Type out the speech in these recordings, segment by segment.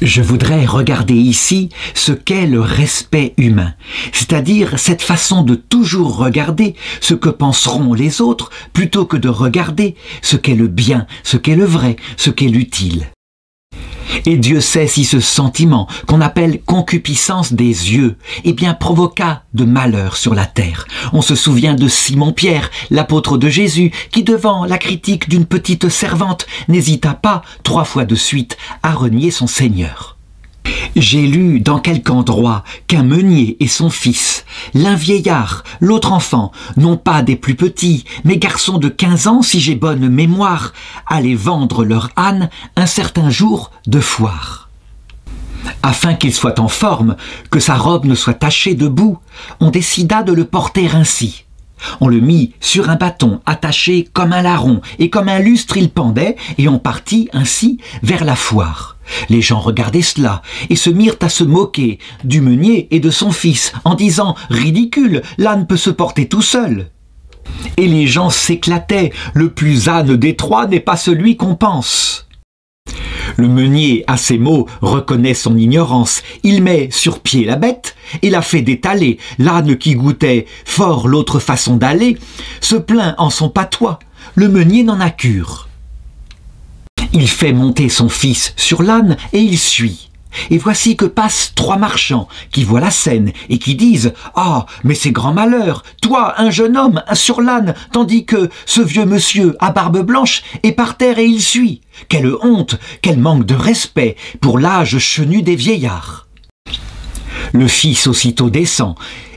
Je voudrais regarder ici ce qu'est le respect humain, c'est-à-dire cette façon de toujours regarder ce que penseront les autres plutôt que de regarder ce qu'est le bien, ce qu'est le vrai, ce qu'est l'utile. Et Dieu sait si ce sentiment, qu'on appelle concupiscence des yeux, eh bien provoqua de malheur sur la terre. On se souvient de Simon-Pierre, l'apôtre de Jésus, qui devant la critique d'une petite servante, n'hésita pas 3 fois de suite à renier son Seigneur. J'ai lu dans quelque endroit qu'un meunier et son fils, l'un vieillard, l'autre enfant, non pas des plus petits, mais garçons de 15 ans, si j'ai bonne mémoire, allaient vendre leur âne un certain jour de foire. Afin qu'il soit en forme, que sa robe ne soit tachée de boue, on décida de le porter ainsi. On le mit sur un bâton attaché comme un larron, et comme un lustre il pendait, et on partit ainsi vers la foire. Les gens regardaient cela, et se mirent à se moquer du meunier et de son fils, en disant « Ridicule, l'âne peut se porter tout seul !» Et les gens s'éclataient, « Le plus âne des 3 n'est pas celui qu'on pense !» Le meunier, à ces mots, reconnaît son ignorance. Il met sur pied la bête et la fait détaler. L'âne qui goûtait fort l'autre façon d'aller se plaint en son patois. Le meunier n'en a cure. Il fait monter son fils sur l'âne et il suit. Et voici que passent 3 marchands qui voient la scène et qui disent « Ah, mais c'est grand malheur, toi, un jeune homme, sur l'âne, tandis que ce vieux monsieur à barbe blanche est par terre et il suit. Quelle honte, quel manque de respect pour l'âge chenu des vieillards !» Le fils aussitôt descend,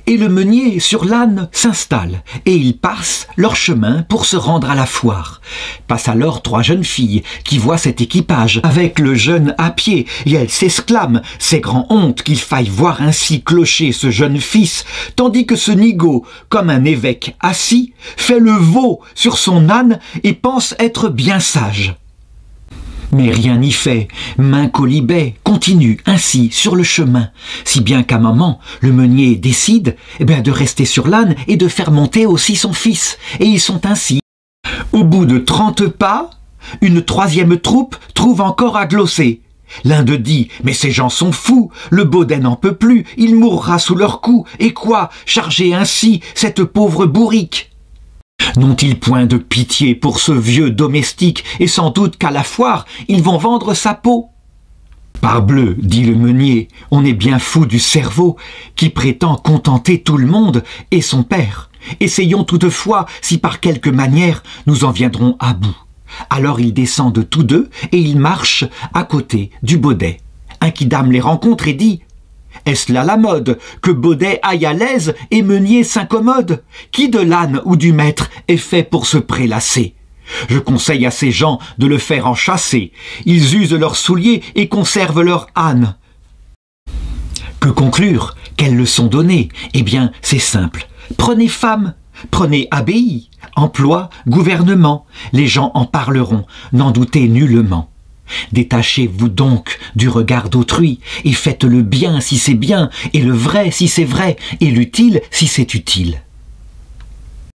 et le meunier sur l'âne s'installe, et ils passent leur chemin pour se rendre à la foire. Passent alors 3 jeunes filles qui voient cet équipage avec le jeune à pied, et elles s'exclament « C'est grand honte qu'il faille voir ainsi clocher ce jeune fils, tandis que ce nigaud, comme un évêque assis, fait le veau sur son âne et pense être bien sage. » Mais rien n'y fait, main colibet continue ainsi sur le chemin, si bien qu'à un moment, le meunier décide de rester sur l'âne et de faire monter aussi son fils. Et ils sont ainsi. Au bout de 30 pas, une 3e troupe trouve encore à glosser. L'un d'eux dit « Mais ces gens sont fous, le baudet n'en peut plus, il mourra sous leur coup, et quoi, charger ainsi cette pauvre bourrique ?» N'ont-ils point de pitié pour ce vieux domestique, et sans doute qu'à la foire, ils vont vendre sa peau? Parbleu, dit le meunier, on est bien fou du cerveau, qui prétend contenter tout le monde et son père. Essayons toutefois si par quelque manière nous en viendrons à bout. Alors ils descendent tous deux, et ils marchent à côté du baudet. Un quidam les rencontre et dit « Est-ce là la mode, que baudet aille à l'aise et meunier s'incommode? Qui de l'âne ou du maître est fait pour se prélasser? Je conseille à ces gens de le faire enchasser. Ils usent leurs souliers et conservent leur âne. » Que conclure? Quelle leçon donner? Eh bien, c'est simple. Prenez femme, prenez abbaye, emploi, gouvernement. Les gens en parleront, n'en doutez nullement. Détachez-vous donc du regard d'autrui, et faites le bien si c'est bien, et le vrai si c'est vrai, et l'utile si c'est utile.